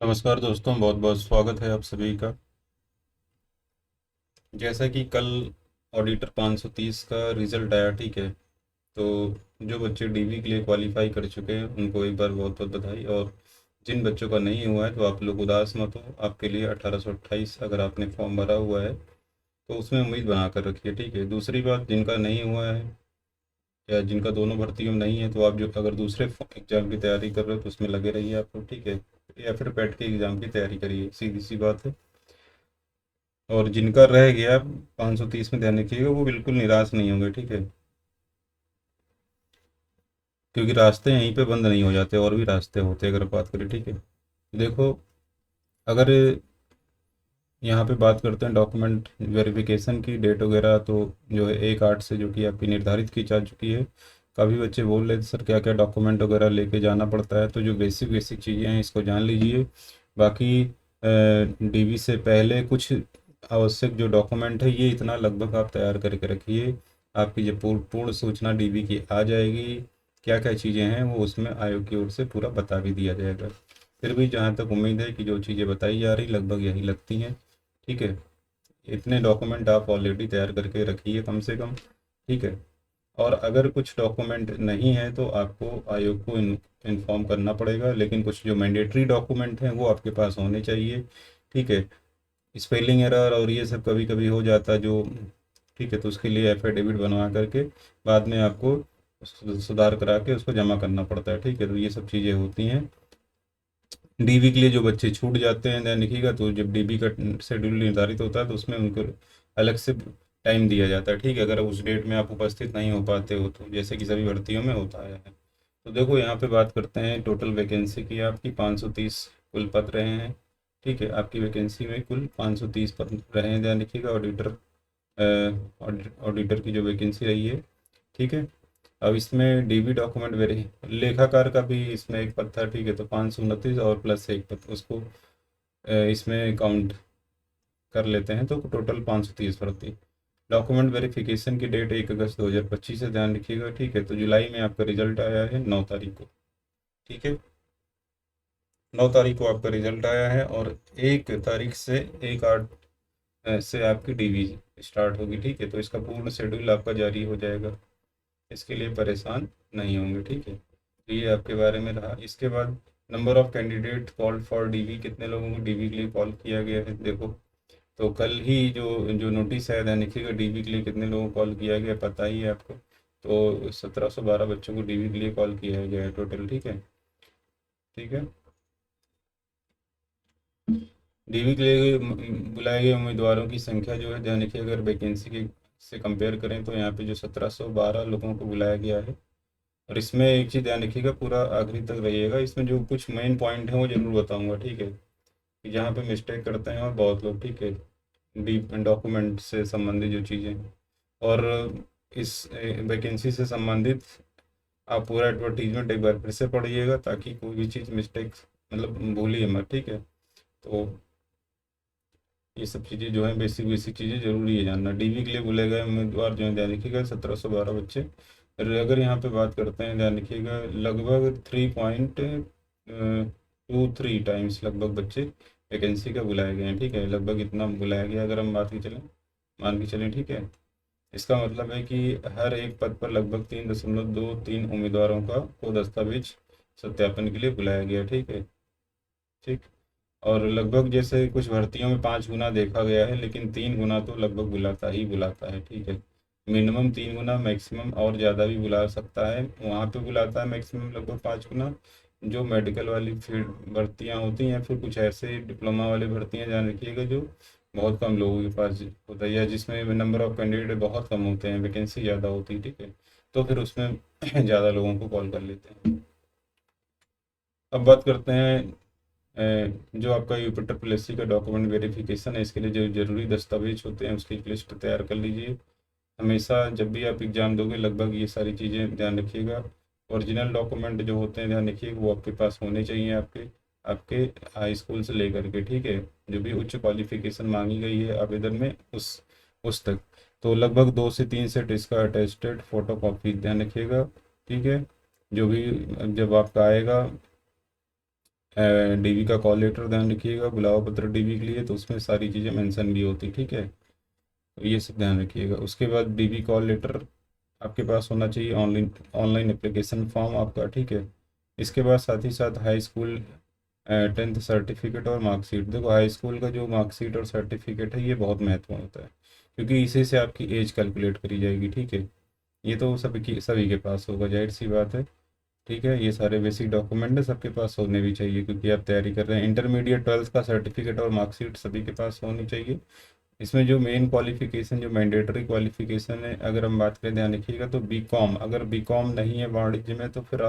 नमस्कार दोस्तों, बहुत बहुत स्वागत है आप सभी का। जैसा कि कल ऑडिटर 530 का रिजल्ट आया, ठीक है। तो जो बच्चे डीवी के लिए क्वालिफाई कर चुके हैं उनको एक बार बहुत बहुत बधाई। और जिन बच्चों का नहीं हुआ है तो आप लोग उदास मत हो, आपके लिए 1828 अगर आपने फॉर्म भरा हुआ है तो उसमें उम्मीद बना कर रखिए, ठीक है। दूसरी बात, जिनका नहीं हुआ है या जिनका दोनों भर्तियों में नहीं है तो आप जो अगर दूसरे एग्जाम की तैयारी कर रहे हो तो उसमें लगे रहिए आप लोग, ठीक है। या फिर पेट के एग्ज़ाम की तैयारी करिए, सीधी सी बात है। और जिनका रह गया 530 में ध्यान रखिएगा, वो बिल्कुल निराश नहीं होंगे, ठीक है। क्योंकि रास्ते यहीं पे बंद नहीं हो जाते, और भी रास्ते होते हैं अगर बात करें, ठीक है। देखो, अगर यहाँ पे बात करते हैं डॉक्यूमेंट वेरिफिकेशन की डेट वगैरह, तो जो है 1/8 से जो कि आपकी निर्धारित की जा चुकी है। काफ़ी बच्चे बोल रहे थे सर क्या क्या डॉक्यूमेंट वगैरह लेके जाना पड़ता है, तो जो बेसिक बेसिक चीज़ें हैं इसको जान लीजिए। बाकी डीवी से पहले कुछ आवश्यक जो डॉक्यूमेंट है ये इतना लगभग आप तैयार करके रखिए। आपकी जो पूर्ण सूचना डीवी की आ जाएगी, क्या क्या चीज़ें हैं वो उसमें आयोग की ओर से पूरा बता भी दिया जाएगा। फिर भी जहाँ तक उम्मीद है कि जो चीज़ें बताई जा रही लगभग यही लगती हैं, ठीक है। इतने डॉक्यूमेंट आप ऑलरेडी तैयार करके रखिए कम से कम, ठीक है। और अगर कुछ डॉक्यूमेंट नहीं है तो आपको आयोग को इन्फॉर्म करना पड़ेगा, लेकिन कुछ जो मैंडेटरी डॉक्यूमेंट हैं वो आपके पास होने चाहिए, ठीक है। स्पेलिंग एरर और ये सब कभी कभी हो जाता है जो, ठीक है, तो उसके लिए एफिडेविट बनवा करके बाद में आपको सुधार करा के उसको जमा करना पड़ता है, ठीक है। तो ये सब चीज़ें होती हैं। डीवी के लिए जो बच्चे छूट जाते हैं ध्यान रखिएगा, तो जब डीवी का शेड्यूल निर्धारित होता है तो उसमें उनको अलग से टाइम दिया जाता है, ठीक है। अगर उस डेट में आप उपस्थित नहीं हो पाते हो तो जैसे कि सभी भर्तियों में होता है। तो देखो यहाँ पे बात करते हैं टोटल वैकेंसी की, आपकी 530 कुल पद रहे हैं, ठीक है। आपकी वैकेंसी में कुल 530 पद रहे हैं, ध्यान रखिएगा। ऑडिटर की जो वैकेंसी रही है, ठीक है। अब इसमें डीबी डॉक्यूमेंट वेरी लेखाकार का भी इसमें एक पद था, ठीक है। तो 529 और प्लस एक पद उसको इसमें काउंट कर लेते हैं तो टोटल 530 भर्ती। डॉक्यूमेंट वेरिफिकेशन की डेट 1 अगस्त 2025 से, ध्यान रखिएगा, ठीक है। तो जुलाई में आपका रिजल्ट आया है 9 तारीख को, ठीक है। 9 तारीख को आपका रिजल्ट आया है और 1 तारीख से 1/8 से आपकी डीवी स्टार्ट होगी, ठीक है। तो इसका पूर्ण शेड्यूल आपका जारी हो जाएगा, इसके लिए परेशान नहीं होंगे, ठीक है। तो ये आपके बारे में रहा। इसके बाद number of candidate called for DV, कितने लोगों को डीवी के लिए कॉल किया गया है देखो। तो कल ही जो जो नोटिस आया था, देखिएगा डीवी के लिए कितने लोगों को कॉल किया गया पता ही है आपको। तो 1712 बच्चों को डीवी के लिए कॉल किया गया है टोटल, ठीक है। ठीक है। डीवी के लिए बुलाए गए उम्मीदवारों की संख्या जो है, ध्यान रखिए, अगर वैकेंसी के से कंपेयर करें तो यहाँ पे जो 1712 लोगों को बुलाया गया है। और इसमें एक चीज़ ध्यान रखिएगा, पूरा आखिरी तक रहिएगा, इसमें जो कुछ मेन पॉइंट है वो जरूर बताऊंगा, ठीक है। कि जहाँ पे मिस्टेक करते हैं और बहुत लोग, ठीक है, डीप डॉक्यूमेंट से संबंधित जो चीज़ें हैं। और इस वैकेंसी से संबंधित आप पूरा एडवर्टीजमेंट एक बार फिर से पढ़िएगा ताकि कोई भी चीज़ मिस्टेक मतलब भूलिए मत, ठीक है। तो ये सब चीज़ें जो है बेसिक बेसिक चीज़ें जरूरी है जानना। डीवी के लिए बोले गए उम्मीदवार जो है, ध्यान रखिएगा 1712 बच्चे। और अगर यहाँ पे बात करते हैं, ध्यान रखिएगा, लगभग 3.23 टाइम्स लगभग बच्चे वैकेंसी का बुलाए गए हैं, ठीक है। लगभग इतना बुलाया गया अगर हम बात की चलें, मान के चलें, ठीक है। इसका मतलब है कि हर एक पद पर लगभग 3.23 उम्मीदवारों का को दस्तावेज सत्यापन के लिए बुलाया गया, ठीक है। ठीक। और लगभग जैसे कुछ भर्तियों में 5 गुना देखा गया है, लेकिन 3 गुना तो लगभग बुलाता ही बुलाता है, ठीक है। मिनिमम 3 गुना, मैक्सिमम और ज़्यादा भी बुला सकता है, वहाँ पे बुलाता है मैक्सिमम लगभग 5 गुना। जो मेडिकल वाली फील्ड भर्तियाँ होती हैं, फिर कुछ ऐसे डिप्लोमा वाली भर्तियाँ, जान रखिएगा, जो बहुत कम लोगों के पास होता है या जिसमें नंबर ऑफ कैंडिडेट बहुत कम होते हैं, वैकेंसी ज़्यादा होती है, ठीक है। तो फिर उसमें ज़्यादा लोगों को कॉल कर लेते हैं। अब बात करते हैं जो आपका यूपिटर पॉलिसी का डॉक्यूमेंट वेरिफिकेशन है, इसके लिए जो जरूरी दस्तावेज होते हैं उसकी एक लिस्ट तैयार कर लीजिए। हमेशा जब भी आप एग्ज़ाम दोगे लगभग ये सारी चीज़ें ध्यान रखिएगा। ओरिजिनल डॉक्यूमेंट जो होते हैं, ध्यान रखिएगा, वो आपके पास होने चाहिए, आपके आपके हाई स्कूल से लेकर के, ठीक है। जो भी उच्च क्वालिफिकेशन मांगी गई है आवेदन में उस तक। तो लगभग 2 से 3 सेट इसका अटेस्टेड फोटो कॉपी ध्यान रखिएगा, ठीक है। जो भी जब आपका आएगा डीवी का कॉल लेटर ध्यान रखिएगा, बुलावा पत्र डीवी के लिए, तो उसमें सारी चीज़ें मेंशन भी होती, ठीक है। तो ये सब ध्यान रखिएगा। उसके बाद डीवी कॉल लेटर आपके पास होना चाहिए, ऑनलाइन ऑनलाइन एप्लीकेशन फॉर्म आपका, ठीक है। इसके बाद साथ ही साथ हाई स्कूल 10th सर्टिफिकेट और मार्कशीट। देखो हाई स्कूल का जो मार्कशीट और सर्टिफिकेट है ये बहुत महत्वपूर्ण होता है, क्योंकि इसी से आपकी एज कैलकुलेट करी जाएगी, ठीक है। ये तो सभी के पास होगा, जाहिर सी बात है, ठीक है। ये सारे बेसिक डॉक्यूमेंट है, सबके पास होने भी चाहिए, क्योंकि आप तैयारी कर रहे हैं। इंटरमीडिएट 12th का सर्टिफिकेट और मार्कशीट सभी के पास होनी चाहिए। इसमें जो मेन क्वालिफिकेशन, जो मैंडेटरी क्वालिफिकेशन है, अगर हम बात करें ध्यान रखिएगा, तो बीकॉम, अगर बीकॉम नहीं है वाणिज्य में, तो फिर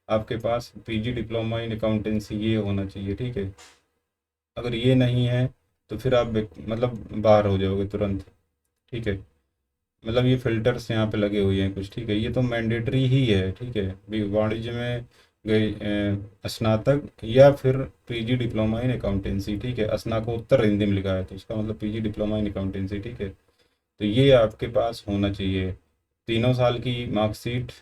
आपके पास पीजी डिप्लोमा इन अकाउंटेंसी ये होना चाहिए, ठीक है। अगर ये नहीं है तो फिर आप मतलब बाहर हो जाओगे तुरंत, ठीक है। मतलब ये फिल्टर्स यहाँ पे लगे हुए हैं कुछ, ठीक है। ये तो मैंडेटरी ही है, ठीक है। वाणिज्य में गए स्नातक या फिर पीजी डिप्लोमा इन अकाउंटेंसी, ठीक है। स्नाकोत्तर हिंदी में लिखा है तो उसका मतलब पीजी डिप्लोमा इन अकाउंटेंसी, ठीक है। तो ये आपके पास होना चाहिए, 3 साल की मार्कशीट,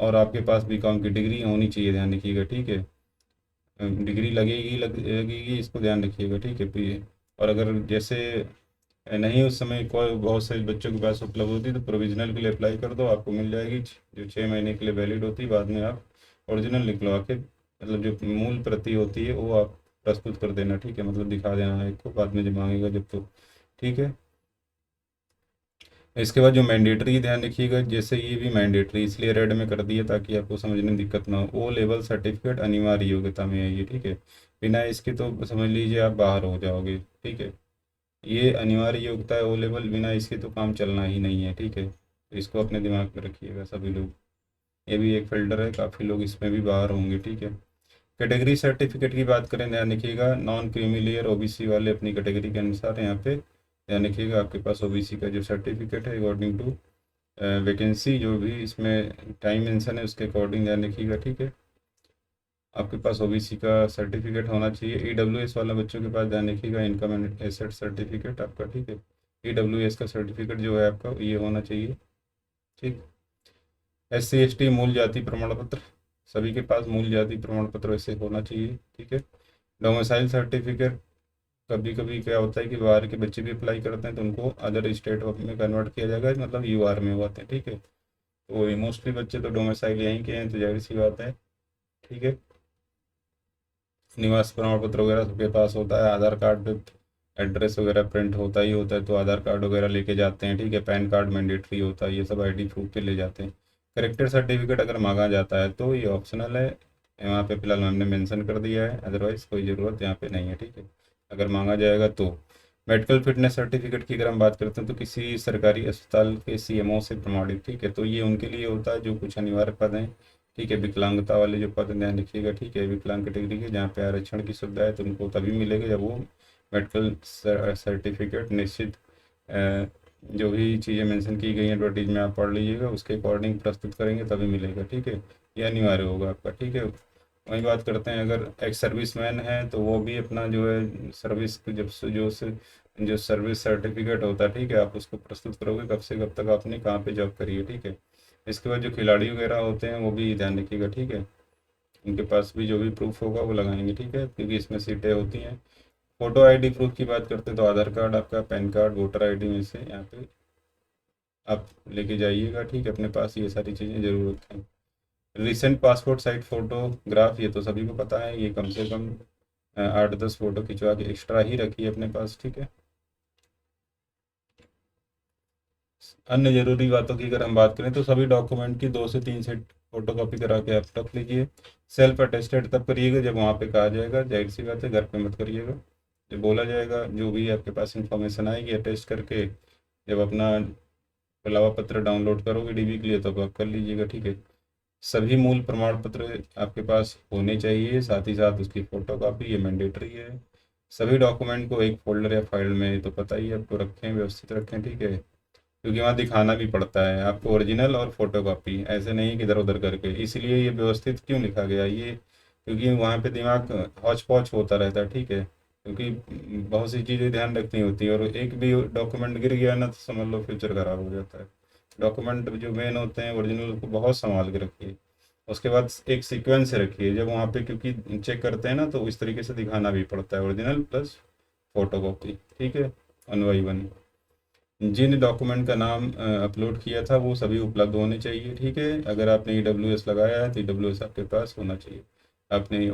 और आपके पास बीकॉम की डिग्री होनी चाहिए, ध्यान रखिएगा, ठीक है। डिग्री लगेगी, इसको ध्यान रखिएगा, ठीक है। और अगर जैसे नहीं उस समय कोई बहुत से बच्चों के पास उपलब्ध होती है तो प्रोविजनल के लिए अप्लाई कर दो, आपको मिल जाएगी, जो 6 महीने के लिए वैलिड होती है। बाद में आप ओरिजिनल निकलवा के, मतलब जो मूल प्रति होती है वो आप प्रस्तुत कर देना, ठीक है। मतलब दिखा देना एक को, बाद में जब मांगेगा जब, तो ठीक है। इसके बाद जो मैंडेटरी ध्यान रखिएगा, जैसे ये भी मैंडेटरी इसलिए रेड में कर दिया ताकि आपको समझने में दिक्कत ना हो। ओ लेवल सर्टिफिकेट अनिवार्य योग्यता में है ये, ठीक है। बिना इसके तो समझ लीजिए आप बाहर हो जाओगे, ठीक है। ये अनिवार्य योग्यता है ओ लेवल, बिना इसके तो काम चलना ही नहीं है, ठीक है। तो इसको अपने दिमाग में रखिएगा सभी लोग। ये भी एक फिल्टर है, काफ़ी लोग इसमें भी बाहर होंगे, ठीक है। कैटेगरी सर्टिफिकेट की बात करें, ध्यान रखिएगा, नॉन क्रीमी लेयर ओबीसी वाले अपनी कैटेगरी के अनुसार यहाँ पे ध्यान रखिएगा, आपके पास ओबीसी का जो सर्टिफिकेट है अकॉर्डिंग टू वैकेंसी, जो भी इसमें टाइम मेंशन है उसके अकॉर्डिंग ध्यान रखिएगा, ठीक है। आपके पास ओबीसी का सर्टिफिकेट होना चाहिए। ईडब्ल्यूएस वाला बच्चों के पास ध्यान रखिएगा, इनकम एंड एसेट सर्टिफिकेट आपका, ठीक है। ईडब्ल्यूएस का सर्टिफिकेट जो है आपका ये होना चाहिए, ठीक। एससी एसटी मूल जाति प्रमाण पत्र, सभी के पास मूल जाति प्रमाण पत्र वैसे होना चाहिए, ठीक है। डोमिसाइल सर्टिफिकेट, कभी कभी क्या होता है कि बाहर के बच्चे भी अप्लाई करते हैं तो उनको अदर स्टेट में कन्वर्ट किया जाएगा, मतलब यूआर में होते हैं, ठीक है। तो मोस्टली बच्चे तो डोमिसाइल यहीं के हैं, तो जाहिर सी बात है, ठीक है। निवास प्रमाण पत्र वगैरह सबके पास होता है, आधार कार्ड पे एड्रेस वगैरह प्रिंट होता ही होता है, तो आधार कार्ड वगैरह लेके जाते हैं, ठीक है। पैन कार्ड मैंडेटरी होता है, ये सब आईडी प्रूफ पे ले जाते हैं। करेक्टर सर्टिफिकेट अगर मांगा जाता है तो ये ऑप्शनल है, यहाँ पे फिलहाल हमने मेंशन कर दिया है, अदरवाइज कोई ज़रूरत यहाँ पे नहीं है, ठीक है। अगर मांगा जाएगा तो मेडिकल फिटनेस सर्टिफिकेट की अगर हम बात करते हैं तो किसी सरकारी अस्पताल के सीएमओ से प्रमाणित, ठीक है। तो ये उनके लिए होता है जो कुछ अनिवार्य पद हैं, ठीक है। विकलांगता वाले जो पद ध्यान रखिएगा, ठीक है। विकलांग कैटेगरी के जहाँ पे आरक्षण की सुविधा है तो उनको तभी मिलेगा जब वो मेडिकल सर्टिफिकेट निश्चित जो भी चीज़ें मेंशन की गई हैं एडवर्टीज में आप पढ़ लीजिएगा, उसके अकॉर्डिंग प्रस्तुत करेंगे तभी मिलेगा, ठीक है। ये अनिवार्य होगा आपका, ठीक है। वही बात करते हैं, अगर एक्स सर्विसमैन है तो वो भी अपना जो है सर्विस जब जो सर्विस सर्टिफिकेट होता है, ठीक है, आप उसको प्रस्तुत करोगे कब से कब तक आपने कहाँ पे जॉब करी है, ठीक है। इसके बाद जो खिलाड़ी वगैरह होते हैं वो भी ध्यान रखिएगा, ठीक है। उनके पास भी जो भी प्रूफ होगा वो लगाएंगे, ठीक है, क्योंकि इसमें सीटें होती हैं। फोटो आईडी प्रूफ की बात करते हैं तो आधार कार्ड आपका, पैन कार्ड, वोटर आईडी में से यहाँ पे आप लेके जाइएगा, ठीक है। अपने पास ये सारी चीज़ें जरूर रखें। रिसेंट पासपोर्ट साइज फोटोग्राफ, ये तो सभी को पता है, ये कम से कम 8-10 फोटो खिंचवा के एक्स्ट्रा ही रखिए अपने पास, ठीक है। अन्य जरूरी बातों की अगर हम बात करें तो सभी डॉक्यूमेंट की 2 से 3 सेट फोटो कॉपी करा के आप रख लीजिए। सेल्फ अटेस्टेड तब करिएगा जब वहाँ पे कहा जाएगा, जाहिर सी बात है घर पे मत करिएगा। जब बोला जाएगा जो भी आपके पास इंफॉर्मेशन आएगी अटेस्ट करके, जब अपना बुलावा पत्र डाउनलोड करोगे डीबी के लिए तब आप कर लीजिएगा, ठीक है। सभी मूल प्रमाण पत्र आपके पास होने चाहिए, साथ ही साथ उसकी फ़ोटो कापी, ये मैंडेटरी है। सभी डॉक्यूमेंट को एक फोल्डर या फाइल में, तो पता ही है आपको, रखें, व्यवस्थित रखें, ठीक है। क्योंकि वहाँ दिखाना भी पड़ता है आपको ओरिजिनल और फोटो कॉपी, ऐसे नहीं कि इधर उधर करके। इसलिए ये व्यवस्थित क्यों लिखा गया ये, क्योंकि वहाँ पे दिमाग हौच पौच होता रहता है, ठीक है। क्योंकि बहुत सी चीज़ें ध्यान रखनी होती है, और एक भी डॉक्यूमेंट गिर गया ना तो समझ लो फ्यूचर खराब हो जाता है। डॉक्यूमेंट जो मेन होते हैं ओरिजिनल को बहुत संभाल के रखिए। उसके बाद एक सीक्वेंस रखिए जब वहाँ पे, क्योंकि चेक करते हैं ना तो इस तरीके से दिखाना भी पड़ता है, ओरिजिनल प्लस फोटोकॉपी, ठीक है, 1 बाई 1। जिन डॉक्यूमेंट का नाम अपलोड किया था वो सभी उपलब्ध होने चाहिए, ठीक है। अगर आपने EWS लगाया है तो EWS आपके पास होना चाहिए। आपने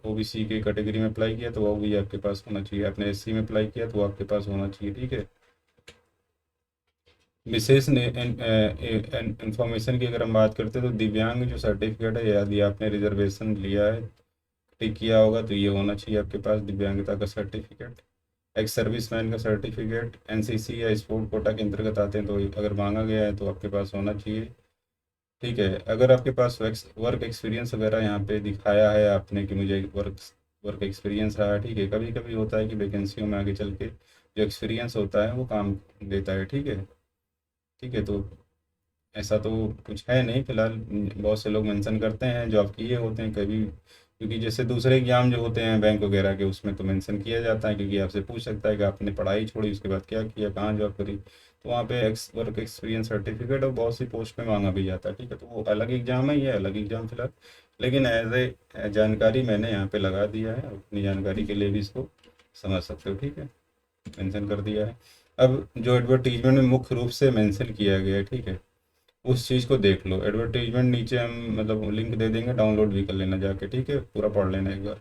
OBC के कैटेगरी में अप्लाई किया तो वो भी आपके पास होना चाहिए। आपने SC में अप्लाई किया तो वो आपके पास होना चाहिए, ठीक है। विशेष इंफॉर्मेशन की अगर हम बात करते हैं तो दिव्यांग जो सर्टिफिकेट है, यदि आपने रिजर्वेशन लिया है, टिक किया होगा, तो ये होना चाहिए आपके पास दिव्यांगता का सर्टिफिकेट। एक्स सर्विसमैन का सर्टिफिकेट NCC या स्पोर्ट कोटा के अंतर्गत आते हैं तो अगर मांगा गया है तो आपके पास होना चाहिए, ठीक है। अगर आपके पास वर्क एक्सपीरियंस वगैरह यहाँ पे दिखाया है आपने कि मुझे वर्क वर्क एक्सपीरियंस रहा है, ठीक है। कभी कभी होता है कि वैकेंसियों में आगे चल के जो एक्सपीरियंस होता है वो काम देता है, ठीक है। ठीक है, तो ऐसा तो कुछ है नहीं फिलहाल। बहुत से लोग मेंशन करते हैं जॉब किए होते हैं कभी, क्योंकि जैसे दूसरे एग्जाम जो होते हैं बैंक वगैरह के उसमें तो मेंशन किया जाता है, क्योंकि आपसे पूछ सकता है कि आपने पढ़ाई छोड़ी उसके बाद क्या किया, कहाँ जॉब करी, तो वहाँ पे वर्क एक्सपीरियंस सर्टिफिकेट और बहुत सी पोस्ट में मांगा भी जाता है, ठीक है। तो वो अलग एग्जाम है, ये अलग एग्जाम फिलहाल, लेकिन एज ए जानकारी मैंने यहाँ पे लगा दिया है, अपनी जानकारी के लिए भी इसको समझ सकते हो, ठीक है, मेंशन कर दिया है। अब जो एडवर्टीजमेंट में मुख्य रूप से मेंशन किया गया है, ठीक है, उस चीज़ को देख लो। एडवर्टीजमेंट नीचे हम मतलब लिंक दे देंगे, डाउनलोड भी कर लेना जाके, ठीक है, पूरा पढ़ लेना एक बार।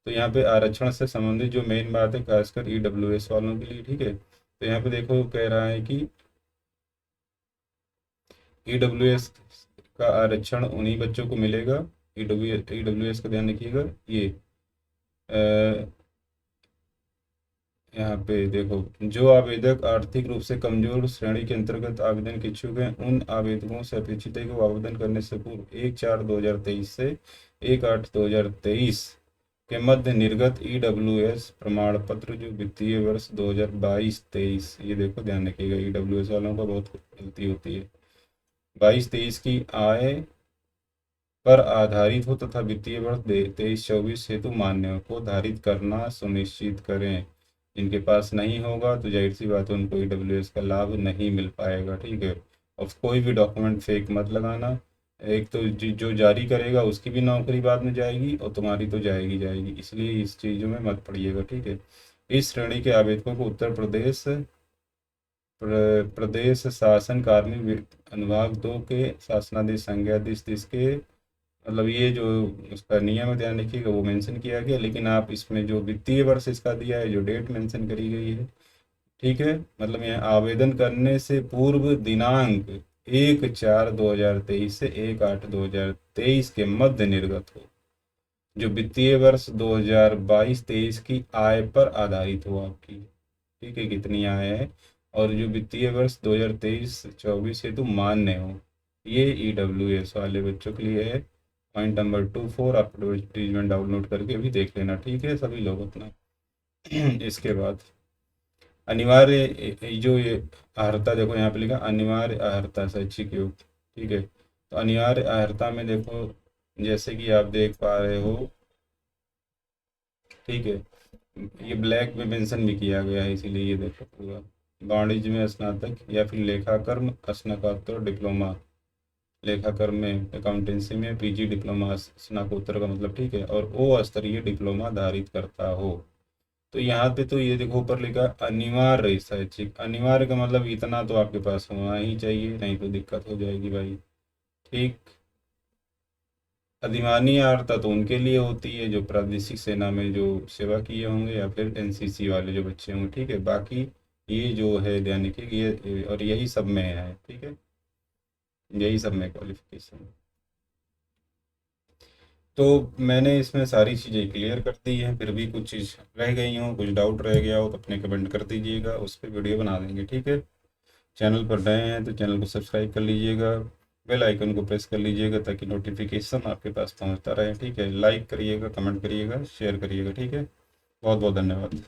तो यहाँ पे आरक्षण से संबंधित जो मेन बात है खासकर EWS वालों के लिए, ठीक है, तो यहाँ पे देखो कह रहा है कि EWS का आरक्षण उन्हीं बच्चों को मिलेगा। EWS का ध्यान रखिएगा। ये यहाँ पे देखो, जो आवेदक आर्थिक रूप से कमजोर श्रेणी के अंतर्गत आवेदन के इच्छुक हैं उन आवेदकों से अपेक्षित है कि वो आवेदन करने से पूर्व 1/4/2023 से 1/8/2023 के मध्य निर्गत EWS प्रमाण पत्र, जो वित्तीय वर्ष 2022-23, ये देखो ध्यान रखिएगा, EWS वालों का बहुत गलती होती है, 22-23 की आय पर आधारित हो तथा वित्तीय वर्ष 23-24 हेतु मान्य हो को धारित करना सुनिश्चित करें। जिनके पास नहीं होगा तो जाहिर सी बात है उनको EWS का लाभ नहीं मिल पाएगा, ठीक है। और कोई भी डॉक्यूमेंट फेक मत लगाना। एक तो जो जारी करेगा उसकी भी नौकरी बाद में जाएगी और तुम्हारी तो जाएगी जाएगी, इसलिए इस चीज़ों में मत पड़िएगा, ठीक है। इस श्रेणी के आवेदकों को उत्तर प्रदेश प्रदेश शासन कार्मिक अनुभाग 2 के शासनादेश संज्ञादेश 30 के, मतलब ये जो उसका नियम है ध्यान रखिएगा वो मेंशन किया गया, लेकिन आप इसमें जो वित्तीय वर्ष इसका दिया है, जो डेट मेंशन करी गई है, ठीक है, मतलब यहाँ आवेदन करने से पूर्व दिनांक 1/4/2023 से 1/8/2023 के मध्य निर्गत हो, जो वित्तीय वर्ष 2022-23 की आय पर आधारित हो आपकी, ठीक है, कितनी आय है, और जो वित्तीय वर्ष 2023-24 हेतु मान्य हो, ये EWS वाले बच्चों के लिए है। पॉइंट नंबर 24 आप एडवर्टीजमेंट डाउनलोड करके भी देख लेना, ठीक है, सभी लोग अपना। इसके बाद अनिवार्य जो ये अर्हता, देखो यहाँ पे लिखा अनिवार्य अर्हता शैक्षिक योग्य, ठीक है। तो अनिवार्य अर्हता में देखो जैसे कि आप देख पा रहे हो, ठीक है, ये ब्लैक में मेंशन भी किया गया है, इसीलिए ये देखो पूरा वाणिज्य में स्नातक या फिर लेखाकर्म स्नातकोत्तर डिप्लोमा, लेखाकर्म में अकाउंटेंसी में PG डिप्लोमा स्नातकोत्तर का मतलब, ठीक है, और O स्तरीय डिप्लोमा धारित करता हो। तो यहाँ पे तो ये देखो ऊपर लिखा अनिवार्य शैक्षिक, अनिवार्य का मतलब इतना तो आपके पास होना ही चाहिए, नहीं तो दिक्कत हो जाएगी भाई, ठीक। अधिमानी अर्हता तो उनके लिए होती है जो प्रादेशिक सेना में जो सेवा किए होंगे या फिर NCC वाले जो बच्चे होंगे, ठीक है। बाकी ये जो है ध्यान रखिए कि ये और यही सब में है, ठीक है, यही सब में क्वालिफिकेशन। तो मैंने इसमें सारी चीज़ें क्लियर कर दी हैं, फिर भी कुछ चीज़ रह गई हो, कुछ डाउट रह गया हो तो अपने कमेंट कर दीजिएगा, उस पर वीडियो बना देंगे, ठीक है। चैनल पर नए हैं तो चैनल को सब्सक्राइब कर लीजिएगा, बेल आइकन को प्रेस कर लीजिएगा ताकि नोटिफिकेशन आपके पास पहुंचता रहे, ठीक है। लाइक करिएगा, कमेंट करिएगा, शेयर करिएगा, ठीक है। बहुत बहुत धन्यवाद।